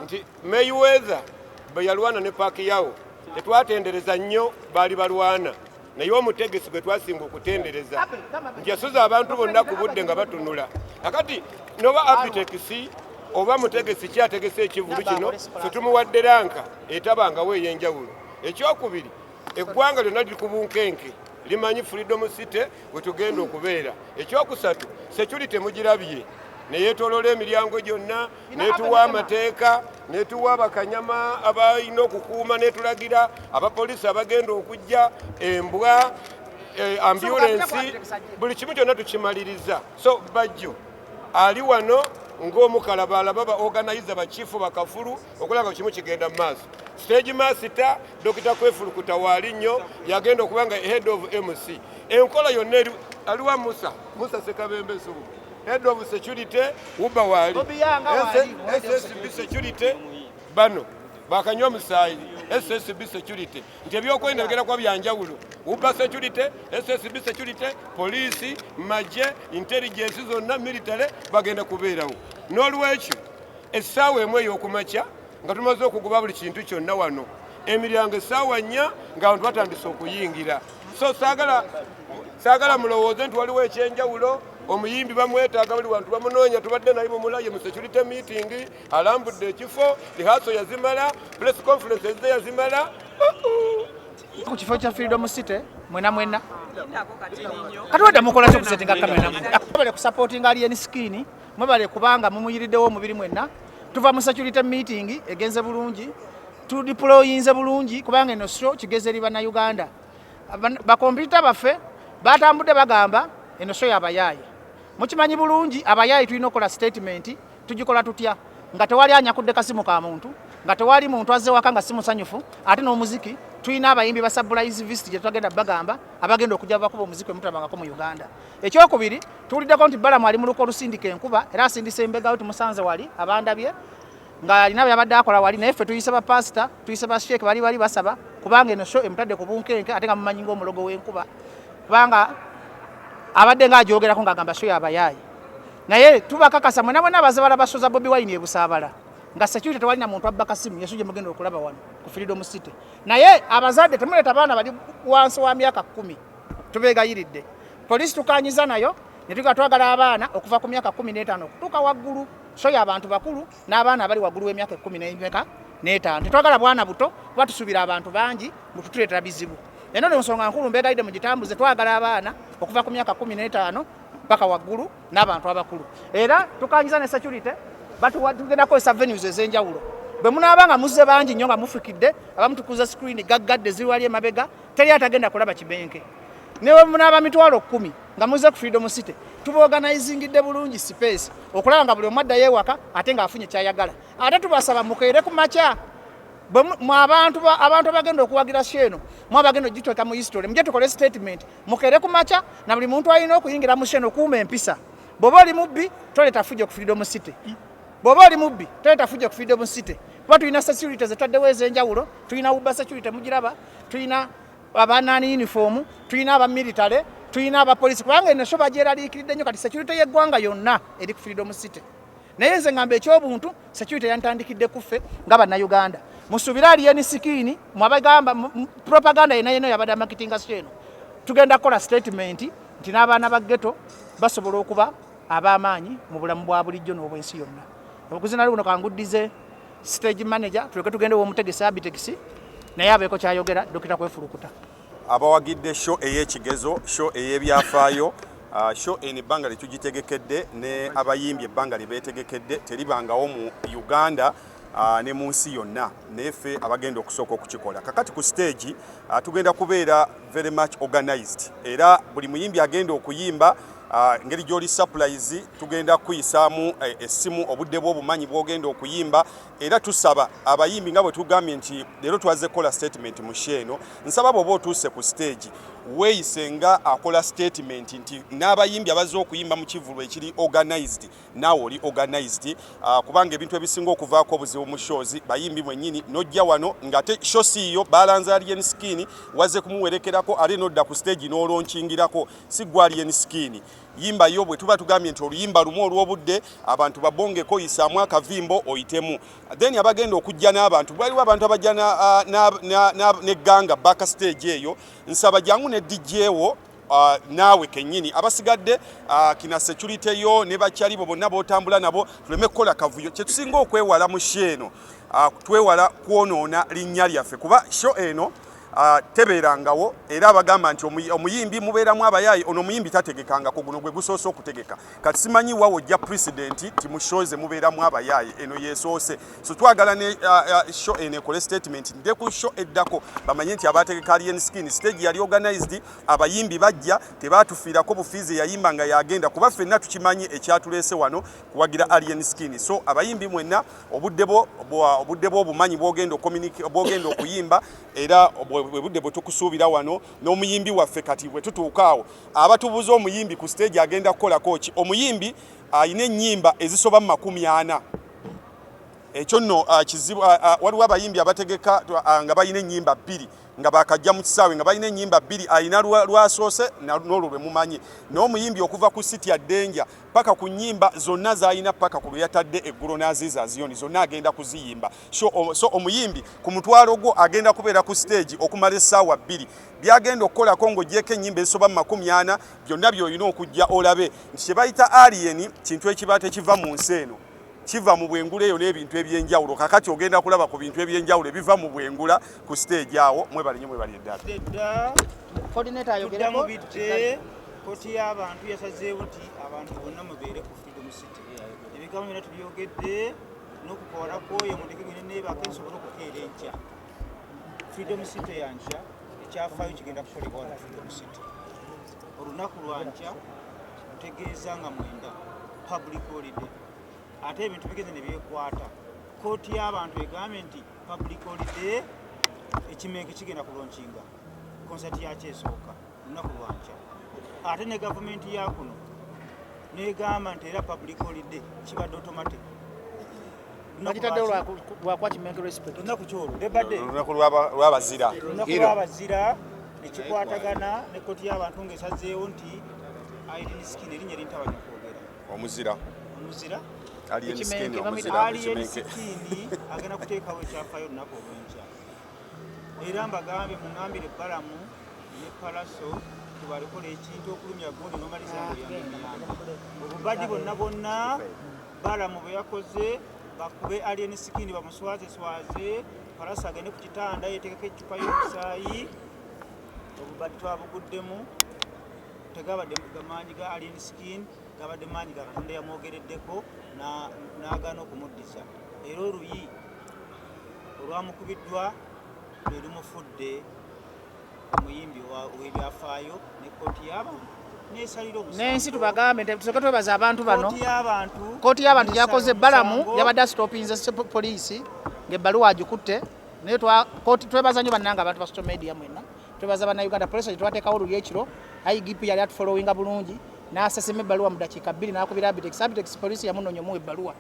nti Mayweather bwe yalwana ne Pacquiao tetwatendereza nnyo baali balwana naye omutegesi gwe twasinga okutendereza nti yasuza abantu bonna ku budde nga batunula kakati noba Abitex oba mutegesi kyategese ekivulu kino ffe tumuwadde ranka etabangawo ey'enjawulo ekyokubiri eggwanga lyonna liri ku bunkenke limanyi Freedom City we tugenda okubeera ekyokusatu security mugirabye neyeetoloola emiryango gyonna netuwa amateeka netuwa abakanyama abalina okukuuma netulagira abapoliisi abagenda okujja embwa ambulensi buli kimu kyonna tukimaliriza so Bajjo ali wano ng'omukalabalaba ba organizer bachifu bakafulu okulanga kimu kigenda mu maaso stage master Dr. Kwefulukuta waali nnyo yagenda okubanga head of MC enkola yonna aliwa Musa Sekabembe Subu head of security uba wali SSB security bano bakanywa musaayi SSB security nti ebyokwendagera kwa byanjawulo uba security SSB security police maje intelligence zonna military bagenda kubeerawo n'olwekyo essaawa emu ey'okumakya nga tumaze okugoba buli kintu kyonna wano emiryango essaawa 4 ng'abantu batandise okuyingira so saagala mulowooze nti waliwo ekyenjawulo omuyimbi bamwetaaga buli wantu bamunoonya tubadde naye mumulaye mu security meeting alambudde ekifo lihaso yazimala press conference ezze yazimala ku kifo kya Freedom City mwena katuwadde mukola kyo kusetinga kamera mwebale kusupportinga alien skin mwebale kubanga mumuyiriddewo omubiri mwenna tuva mu security meeting egenze bulungi tudeployinze bulungi kubanga eno show kigeze eri bannayuganda bakompyuta baffe batambudde bagamba eno show yabayaayi mukimanyi bulungi abayaayi tulina okola statement tugikola tutya nga tewali anyakudde kasimu ka muntu nga tewali muntu azze waka nga simusanyufu ate n'omuziki tulina abayimbi ba surprise visit gye twagenda bagamba abagenda okujja bakuba omuziki mutabangako mu Uganda ekyokubiri tuwuliddeko nti Balamu ali mu luko olusindika enkuba era asindisa embega tumusanze wali abandabye nga alina byabadde akola wali naye ffe tuyise bapasita tuyise basheeke bali basaba kubanga eno show emutadde ku bunkenke ate nga mumanyi ng'omulogo w'enkuba kubanga abadde ng'agyogerako ng'agamba show yabayaayi naye tubakakasa mwena mwena abazabala basoza Bobi Wine ebusaabala nga security tewalina muntu abba kasimu yesu gye mugenda okulaba wano ku Freedom City naye abazadde temuleeta baana bali wansi wa myaka 10 tubeegayiridde polisi tukanyiza nayo ne twagala abaana okuva ku myaka 15 okutuuka waggulu so y'abantu bakulu n'abaana abali waggulu w'emyaka 15 tetwagala bwana buto kuba tusuubira abantu bangi mututuleetera bizibu eno nsonga nkulu mbeegayidde mu gitambuze twagala abaana okuva ku myaka 15 paka waggulu n'abantu abakulu era tukanyiza ne security tugenda kukozesa venues ez'enjawulo bwe munaabanga muzze bangi nnyo nga mufukidde abamu tukuza screen gaggadde ziriwali emabega teri atagenda kulaba kibenke newe munaaba mitwalo 10 nga muzze ku Freedom City tubaorganizingidde bulungi space okulaba nga buli omu addayo ewaka ate ng'afunye kyayagala ate tubasaba mukeere ku makya abantu abagenda okuwagira sheno mwabagenda ogiteeka mu history mujje tukole statement mukeere ku makya na buli muntu alina okuyingira mu sheno kuuma empisa bw'oba oli mubbi toleeta fujjo ku Freedom City bw'oba oli mubbi toleeta fujjo ku Freedom City kuba tulina security zetwaddewo ez'enjawulo tulina uba security mugiraba tulina abanaani uniform tulina aba military tulina abapolisi kubanga eno sho bagyeraliikiridde nnyo kati security y'eggwanga yonna eri ku Freedom City naye nze ngamba ekyobuntu security yantandikidde kuffe nga bannayuganda musuubire alien skin mwabagamba propaganda yenna yabadde marketinga sheno tugenda kukola statement nti n'abaana ba ghetto basobola okuba ab'amaanyi mu bulamu bwa bulijjo n'obwensi yonna okuzina luno kanguddize stage manager tuleke tugende w'omutegesi Abitex naye abeeko kyayogera Dr. Kwefulukuta abawagidde show ey'ekigezo show ey'ebyafaayo show eno ebbanga lyetugitegekedde ne abayimbi ebbanga lye beetegekedde teribangawo mu Uganda ne mu nsi yonna naye ffe abagenda okusooka okukikola kakati ku stage tugenda kubeera very much organized era buli muyimbi agenda okuyimba ngeri gy'oli surprise tugenda kuyisaamu essimu obudde bw'obumanyi bw'ogenda okuyimba era tusaba abayimbi nga bwe tugambye nti leero twaze kukola statement mu sheeno nsaba bw'oba otuuse ku stage weeyisenga akola statement nti n'abayimbi abazze okuyimba mu kivulu ekiri organized naawe oli organized kubanga ebintu ebisinga okuvaako obuzibu mu shows bayimbi mwennyini nojja wano ng'ate show siiyo balanza alien skin wazze kumuwerekerako ate nodda ku stage n'olonchingirako si gwa alien skin yimba yo bwe tuba tugambye nti oluyimba lumu olw'obudde abantu babongeko yisaamu akavimbo oyitemu then abagenda okujja n'abantu waliwo abantu abajja n'egganga back stage eyo nsaba jangu ne DJ wo naawe kennyini abasigadde kina security yo ne bakyali bo bonna bootambula nabo tuleme kukola kavuyo kye tusinga okwewala mu sheeno twewala kwonoona linnya lyaffe kuba show eno tebeerangawo era abagamba nti omuyimbi mubeeramu abayaayi ono omuyimbi tategekanga ku guno gwe gusoose okutegeka kati simanyi wawo ojja presidenti ti mushoze mubeeramu abayaayi eno yeesoose so twagala ne show eno ekole statement nde ku show eddako bamanye nti abategeka alien skin stage yali organized abayimbi bajja tebaatufiirako bufiizi yayimba nga yagenda kuba ffenna tukimanyi ekyatuleese wano kuwagira alien skin so abayimbi mwenna obudde bwo obumanyi bwogenda okuyimba era budde bwe tukusuubira wano n'omuyimbi waffe kati bwe tutuukaawo abatubuza omuyimbi ku stage agenda kukola koki omuyimbi ayina ennyimba ezisoba mu 40 ekyo nno kizibu waliwo abayimbi abategeka nga bayina ennyimba 2 nga bakajja mu kisaawe nga balina ennyimba 2 ayina lwasoose n'olwo lwe mumanyi n'omuyimbi okuva ku siti ya Denja paka ku nnyimba zonna z'ayina paka ku lwe yatadde eggulo n'aziiza ziyoni zonna agenda kuziyimba so omuyimbi ku mutwalo gwo agenda kubeera ku stage okumala essaawa 2 byagenda okukolako ng'ogyeko ennyimba ezisoba mu 40 byonna by'olina okujja olabe nti kye bayita alien kintu ekiba tekiva mu nsi eno kiva mu bwengula eyo n'ebintu ebyenjawulo kakati ogenda kulaba ku bintu ebyenjawulo ebiva mu bwengula ku stage awo mwebalinye mwebali eddala coordinator ayogerako koti y'abantu yasazeewo nti abantu bonna mubeere ku Freedom City ebigambo byonna tubyogedde n'okukola kwoyo mundeke gwe neebaka nsobole okukeera enkya Freedom City yankya ekyafaayo kigenda kukolebwa na Freedom City olunaku lwankya tutegeeza nga 9 public holiday ate ebintu bigeze ne byekwata kooti y'abantu egambye nti public holiday ekimenke kigenda kulonkinga konsati yakyo esooka lunaku lwankya ate ne gavumenti yakuno negamba nti era public holiday kibadde automatic bagitadde lwakwa kimenke respect lunaku kyolwo debadde lunaku lw'abazira ekikwatagana ne kooti y'abantu ng'esazeewo nti alien skin erinnya lintabanya kwogera omuzira alien skin agenda kuteekawo ekyafaayo olunaku olw'enkya era mbagambye muŋŋambire Balamu ne Palaso tubalikola ekintu okulumya gundi n'omaliza ngolyamemyana obubadi bonna Balamu bwe yakoze bakube alien skin bamuswazeswaze Palaso agende ku kitanda yeteekeko ecupa y'omusaayi obubadi twabuguddemu tegabadde maanyi ga alien skin gabadde maanyi ga Katonda yamwogereddeko n'agaana okumuddiza era oluyi olwamukubiddwa lwe lumufudde omuyimbi w'ebyafaayo ne kooti y'abantu n'esalira n'ensi tubagambe tusooke twebaza abantu bano kooti y'abantu gyakoze Balamu yabadde asitopinze poliisi ng'ebbaluwa agikutte naye twebaza nnyo bannanga abantu ba social media mwenna twebaza bannayuganda poliisi gye twateekawo oluli ekiro IGP yali atufolowinga bulungi n'asesema ebbaluwa mu dakiika 2 n'akubira Abitex poliisi yamunoonya omuwa ebbaluwa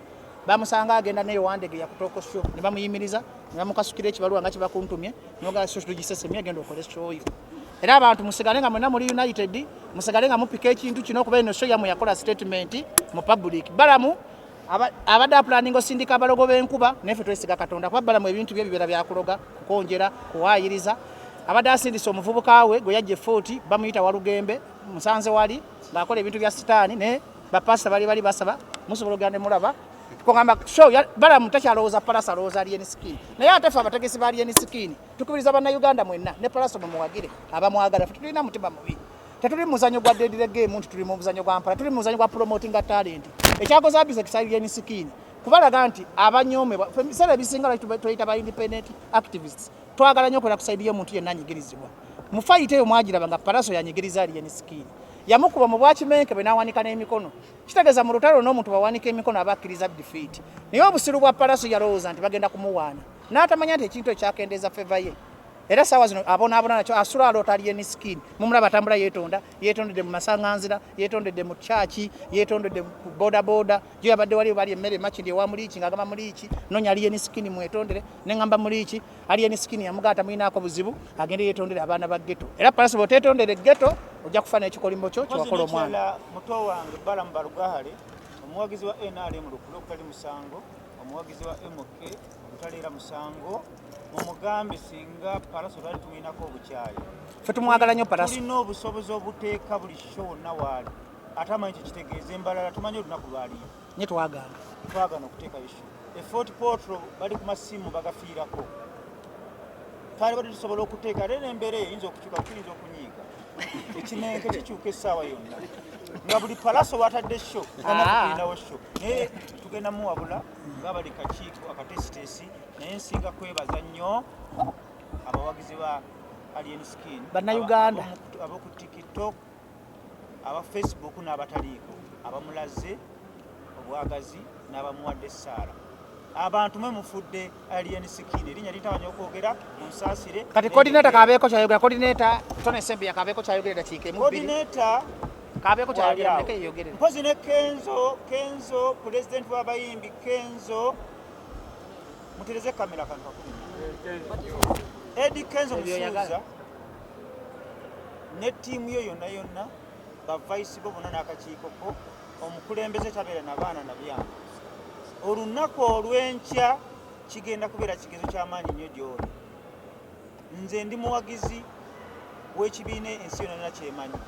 bamusanga agenda neyo wandege yakutooko show ne bamuyimiriza ne bamukasukira ekibaluwa nga kibakuntumye n'ogala show tugisesemye agenda okole show yo era abantu musigale nga mwenna muli united musigale nga mupika ekintu kino okuba eno show yammwe yakola statement mu public Balamu abadde apulaninga osindika abalogo b'enkuba neffe twesiga Katonda kuba Balamu ebintu bye bibeera byakuloga kukonjera kuwaayiriza abadde asindisa omuvubuka we gwe yajja Fort bamuyita Walugembe musanze wali ng'akola ebintu bya sitaani ne bapasita bali basaba musobola ogenda mulaba kugamba show Balamu takyalowooza Palaso alowooza alien skin naye ate ffe abategesi ba alien skin tukubiriza bannayuganda mwenna ne Palaso mumuwagire abamwagala ffe tulina mutima mubi tetuli muzanyo gwa deadly game nti tuli mu muzanyo gwa mpala tuli muzanyo gwa promoting talent ekyakoze Abitex alien skin kubalaga nti abanyomebwa biseera ebisinga tuyita ba independent activists twagala nnyo okola ku saidi y'omuntu yenna anyigirizibwa mu fight eyo mwagiraba nga Palaso yanyigiriza alien skin yamukuba mu bwakimenke bwe n'awanika n'emikono kitegeeza mu lutalo n'omuntu bawanika emikono abakkiriza defeat naye obusiru bwa Palaso yalowooza nti bagenda kumuwaana n'atamanya nti ekintu ekyakendeeza feva ye era sawa zino abona nakyo asula alota alien skin mumulaba atambula yetondedde mu masanganzira yetondedde mu chachi yetondedde ku boda gye yabadde wali bali emmere makindi ewa muliiki ngagamba muliiki nonya alien skin mwetondere nengamba muliiki alien skin yamugata mwinaako buzibu agende yetondere abaana ba ghetto era palasi botetondere ghetto ojja kufana ekikolimbo kyo kyokola omwana muto wange balamu balugahale omuwagizi wa NRM lukulo okutali musango omuwagizi wa MK okutaliira musango omugambe singa Palaso lwali tulinako obukyayi ffe tumwagala nnyo Palaso tulina obusobozi obuteeka buli shona waali atamanyi kikitegeeza embalala tumanyi olunaku lwaliyo nye twagaana okuteekayo sho Fort Portal bali ku masimu bagafiirako twali bali tusobola okuteeka ate n'embeera eyinza okukyuka tuyinza okunyiiga ekinenke kikyuka essaawa yonna nga buli Palaso watadde sho anakukulinawo sho naye tugenda muwabula nga bali kakiiko akatesitesi naye nsinga kwebaza nnyo abawagizi ba alien skin bannayuganda aboku TikTok aba Facebook n'abataliiko abamulaze obwagazi n'abamuwadde essaala abantu mwe mufudde alien skin erinnya litabanya okwogera munsaasire kati coordinator kabeeko kyayogera coordinator Tone Sembi yakabeeko kyayogera dakiika emu coordinator kabeeko kyayogera ndeke yogerera mpozi ne Kenzo president w'abayimbi Kenzo mutereze kamera kantu akumi Eddie Kenzo Musuuza ne tiimu yo yonna ba vice bo bonna n'akakiiko ko omukulembeze tabeera n'abaana nabyangu olunaku olw'enkya kigenda kubeera kigezo ky'amaanyi nnyo gy'oli nze ndi muwagizi w'ekibiina ensi yonna kyemanyi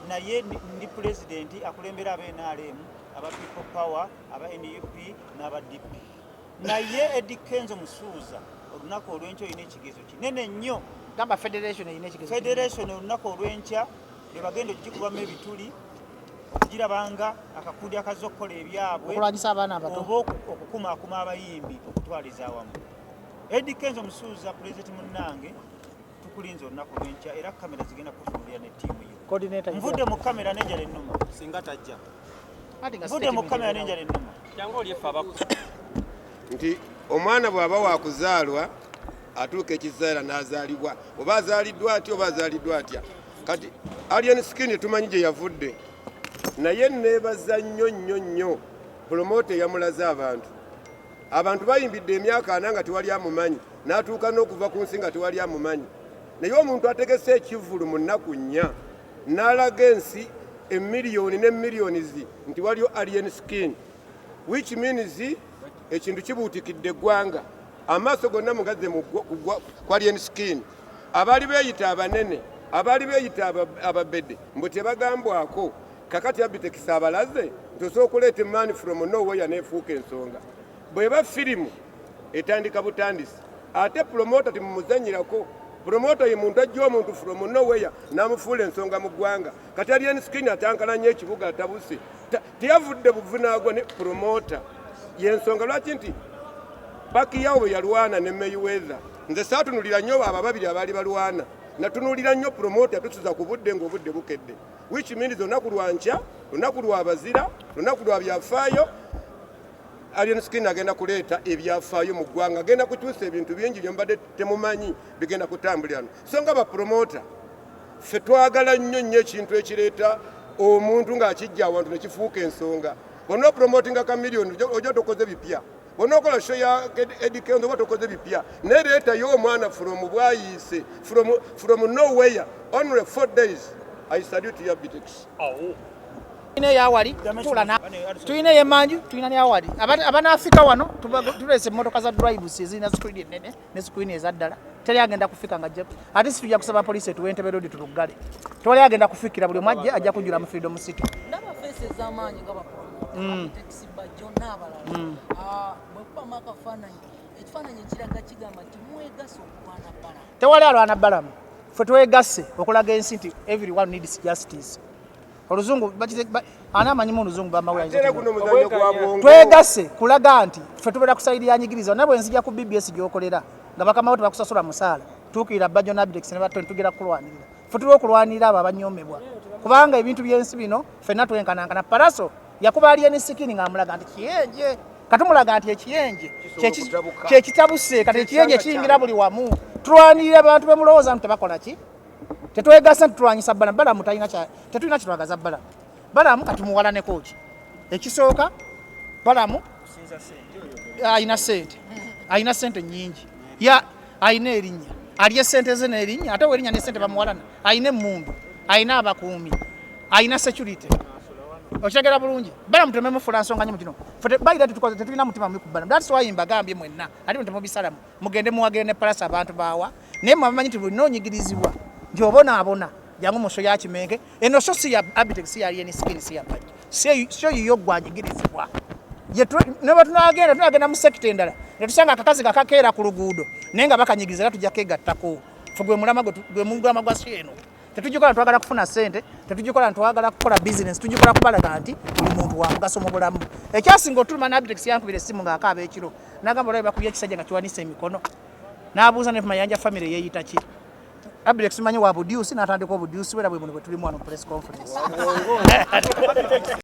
naye ndi pulezidenti akulembera aba NRM aba People Power aba NUP n'aba DP naye Eddie Kenzo Musuuza olunaku olw'enkya olina ekigezo kinene nnyo gamba federation erina ekigezo federation olunaku olw'enkya lwe bagenda okugikubamu ebituli okugirabanga akakundi akazze okukola ebyabwe okulwanyisa abaana abato oba okukumaakuma abayimbi okutwaliza awamu Eddie Kenzo Musuuza pulezidenti munnange tukulinze olunaku lw'enkya era kamera zigenda kutunuulira ne ttiimu yo nvudde mu kamera n'enjala ennuma singa tajja nvudde mu kamera n'enjala ennuma jangu olyefe abakusa nti omwana bw'aba wakuzaalwa atuuka ekiseera n'azaalibwa oba azaaliddwa atya oba azaaliddwa atya kati alien skin tumanyi gye yavudde naye neebaza nnyo promote yamulaze abantu bayimbidde emyaka 4 nga tewali amumanyi n'atuuka n'okuva ku nsi nga tewali amumanyi naye omuntu ategese ekivulu mu nnaku 4 n'alaga ensi emiliyoni n'emiliyoni nti waliyo alien skin which means ekintu kibuutikidde eggwanga amaaso gonna mugaze ku alien skin abaali beeyita abanene abaali beeyita ababedde mbu tebagambwako kakati Abitex abalaze nti osobola okuleeta man from nowhere neefuuka ensonga bweba firimu etandika butandisi ate promota timumuzanyirako promota ye muntu ajja omuntu from nowhere n'amufuula ensonga mu ggwanga kati alien skin atankalanya ekibuga atabuse teyavudde buvunaagwa ne promota yensonga lwaki nti Bakujuza bwe yalwana ne Ewedde nze saatunulira nnyo abo babiri abaali balwana natunulira nnyo promota yatusuza ku budde ng'obudde bukedde which means olunaku lwankya lunaku lwabazira lunaku lwa byafaayo alien skin agenda kuleeta ebyafaayo mu ggwanga agenda kukyusa ebintu bingi bye mbadde temumanyi bigenda kutambulirano so nga bapromota ffe twagala nnyo ekintu ekireeta omuntu ng'akijja awantu ne kifuuka ensonga bonna opromotinga ka miliyoni ojja tokoze bipya bonna okola show ya Eddie Kenzo oba tokoze bipya naye leetayo omwana from bwayiise from nowhere only 4 days I salute you Abitex. Tulina eyawali tulina eyemanju tulina neyawali abanaafika wano tulese emmotoka za drivers ezirina screen ennene ne screen ezaddala teri agenda kufika nga jje ate si tujja kusaba poliisi etuwe Entebbe Road tuluggale tewali agenda kufikira buli omwajje ajja kujjula mu Freedom City ndaba feesi ez'amaanyi nga Abitex Bajjo n'abalala bwekubamu akafaananyi ekifaananyi ekiraga kigamba nti mwegasse okulwana bbalamu tewali alwana bbalamu ffe twegasse okulaga ensi nti everyone needs justice oluzungu anamanyimu oluzungu twegasse kulaga nti ffe tubeera kusayidi yanyigiriza nabwe nzija ku BBS gyokolera nga bakamawo tebakusasula musaala tuukirira Bajjo n'Abitex ne batoni tugera kulwanirira ffe tuli okulwanirira abo abanyomebwa kubanga ebintu byensi bino ffenna twenkanankana Palaso yakuba alien skin ng'amulaga nti kiyenje katumulaga nti ekiyenje kyekitabuse kati ekiyenje kiyingira buli wamu tulwanirira abantu bemulowooza nti tebakola ki tetwegasa nti tulwanyisa balamu tetulina kitwagaza balamu kati muwalaneko ki ekisooka balamu ayina sente nyingi ayina erinnya alye sente ze n'erinnya ate werinnya ne sente bamuwalana ayina emmundu ayina abakuumi ayina security okitegeera bulungi balamu tememufula nsonga nyo mukino bayira tetulina mutima mubi ku balamu that's why mbagambye mwenna ate mutemubisalamu mugende muwagire ne palasa abantu baawa naye mwamanyi nti bulina onyigirizibwa nti obonaabona jangu mu sho ya Kimenge eno sho si ya Abitex yali eni skin si ya Bajjo sho yiyo gwanyigirizibwa ne tunagenda mu sekita endala ne tusanga akakazi kakakeera ku luguudo naye nga bakanyigiriza tujja kegattako ffe gwe mugulama gwa sho eno tetugikola twagala kufuna sente tetugikola twagala kukola business tugikola kubalaga nti buli muntu wa mugaso mu bulamu ekyasinga otuluma na Abitex yankubira essimu ng'akaaba ekiro n'agamba olaba bakubye ekisajja nga kiwanise emikono n'abuuza ne mayanja family yeeyita ki Abitex manyi wa budiusi n'atandika obudiusi bwera bwe buno bwe tulimu wano press conference